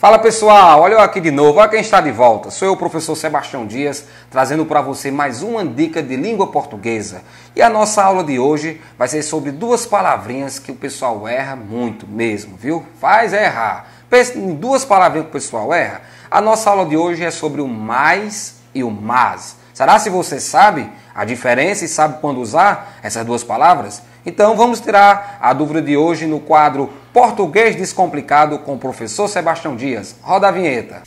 Fala pessoal, olha eu aqui de novo, olha quem está de volta. Sou eu, o professor Sebastião Dias, trazendo para você mais uma dica de língua portuguesa. E a nossa aula de hoje vai ser sobre duas palavrinhas que o pessoal erra muito mesmo, viu? Faz errar. Pense em duas palavrinhas que o pessoal erra. A nossa aula de hoje é sobre o mais e o mas. Será se você sabe a diferença e sabe quando usar essas duas palavras? Então vamos tirar a dúvida de hoje no quadro Português Descomplicado com o professor Sebastião Dias. Roda a vinheta.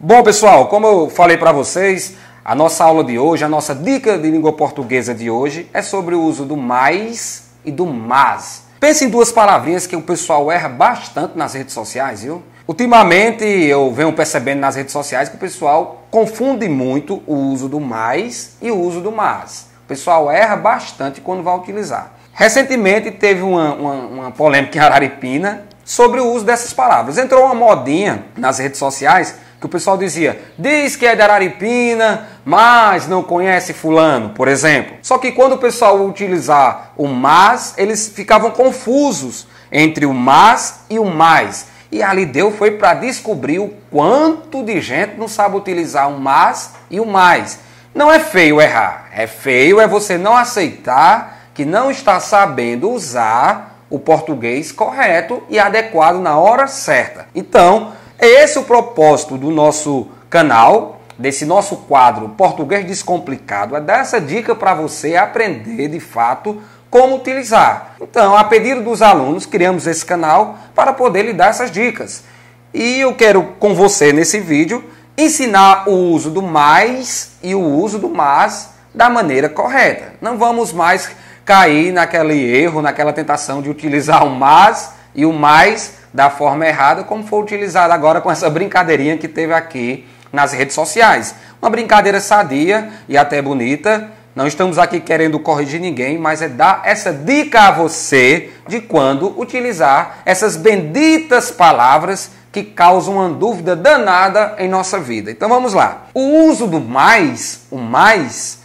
Bom pessoal, como eu falei para vocês, a nossa aula de hoje, a nossa dica de língua portuguesa de hoje é sobre o uso do mais e do mas. Pense em duas palavrinhas que o pessoal erra bastante nas redes sociais, viu? Ultimamente eu venho percebendo nas redes sociais que o pessoal confunde muito o uso do mais e o uso do mas. O pessoal erra bastante quando vai utilizar. Recentemente teve uma polêmica em Araripina sobre o uso dessas palavras. Entrou uma modinha nas redes sociais que o pessoal dizia, diz que é de Araripina, mas não conhece fulano, por exemplo. Só que quando o pessoal utilizar o mas, eles ficavam confusos entre o mas e o mais. E ali foi para descobrir o quanto de gente não sabe utilizar o mas e o mais. Não é feio errar, é feio é você não aceitar que não está sabendo usar o português correto e adequado na hora certa. Então, é esse o propósito do nosso canal, desse nosso quadro Português Descomplicado, é dar essa dica para você aprender de fato como utilizar. Então, a pedido dos alunos, criamos esse canal para poder lhe dar essas dicas. E eu quero com você nesse vídeo ensinar o uso do mais e o uso do mas da maneira correta. Não vamos mais cair naquele erro, naquela tentação de utilizar o mas e o mais da forma errada, como foi utilizado agora com essa brincadeirinha que teve aqui nas redes sociais. Uma brincadeira sadia e até bonita. Não estamos aqui querendo corrigir ninguém, mas é dar essa dica a você de quando utilizar essas benditas palavras que causam uma dúvida danada em nossa vida. Então vamos lá. O uso do mais, o mais,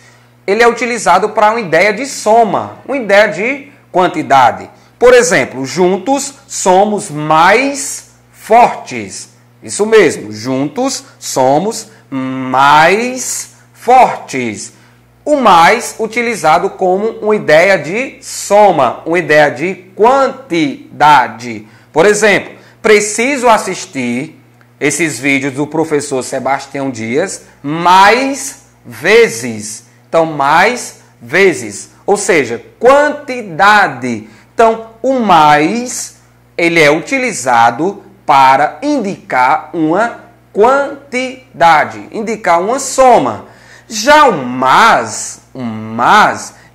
ele é utilizado para uma ideia de soma, uma ideia de quantidade. Por exemplo, juntos somos mais fortes. Isso mesmo, juntos somos mais fortes. O mais utilizado como uma ideia de soma, uma ideia de quantidade. Por exemplo, preciso assistir esses vídeos do professor Sebastião Dias mais vezes. Então, mais vezes, ou seja, quantidade. Então, o mais, ele é utilizado para indicar uma quantidade, indicar uma soma. Já o mas,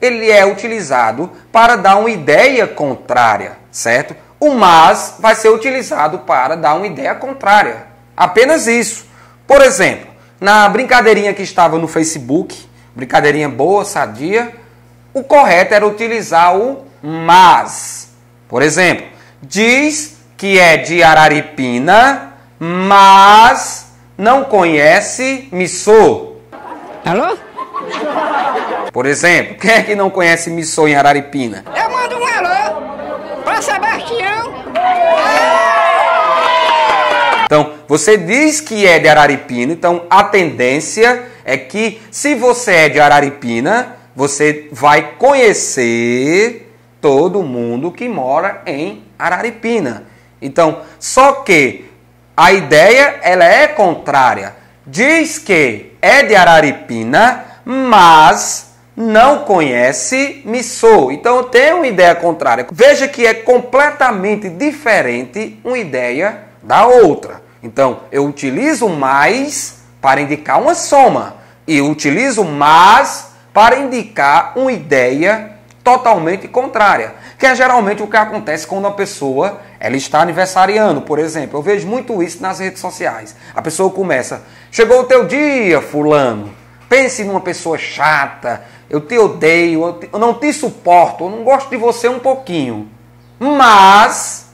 ele é utilizado para dar uma ideia contrária, certo? O mas vai ser utilizado para dar uma ideia contrária. Apenas isso. Por exemplo, na brincadeirinha que estava no Facebook, brincadeirinha boa, sadia, o correto era utilizar o mas. Por exemplo, diz que é de Araripina, mas não conhece Missô. Alô? Por exemplo, quem é que não conhece Missô em Araripina? Eu mando um alô para Sebastião. Então, você diz que é de Araripina, então a tendência é que se você é de Araripina, você vai conhecer todo mundo que mora em Araripina. Então, só que a ideia ela é contrária. Diz que é de Araripina, mas não conhece Missô. Então, eu tenho uma ideia contrária. Veja que é completamente diferente uma ideia da outra. Então, eu utilizo mais para indicar uma soma e utilizo mas para indicar uma ideia totalmente contrária, que é geralmente o que acontece quando a pessoa ela está aniversariando, por exemplo. Eu vejo muito isso nas redes sociais. A pessoa começa, chegou o teu dia, fulano. Pense numa pessoa chata, eu te odeio, eu não te suporto, eu não gosto de você um pouquinho. Mas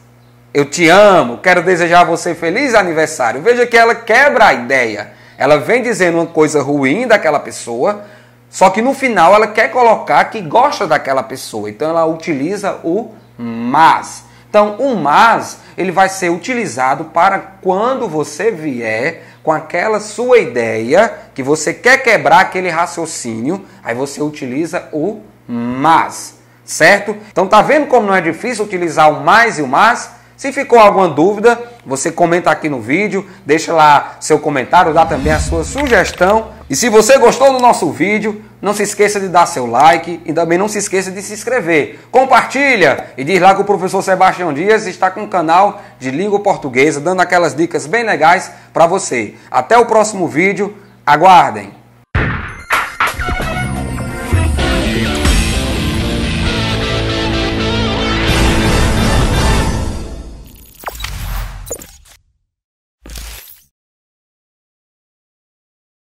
eu te amo, quero desejar a você feliz aniversário. Veja que ela quebra a ideia. Ela vem dizendo uma coisa ruim daquela pessoa, só que no final ela quer colocar que gosta daquela pessoa. Então ela utiliza o mas. Então o mas, ele vai ser utilizado para quando você vier com aquela sua ideia, que você quer quebrar aquele raciocínio, aí você utiliza o mas, certo? Então tá vendo como não é difícil utilizar o mais e o mas? Se ficou alguma dúvida, você comenta aqui no vídeo, deixa lá seu comentário, dá também a sua sugestão. E se você gostou do nosso vídeo, não se esqueça de dar seu like e também não se esqueça de se inscrever. Compartilha e diz lá que o professor Sebastião Dias está com um canal de língua portuguesa, dando aquelas dicas bem legais para você. Até o próximo vídeo, aguardem!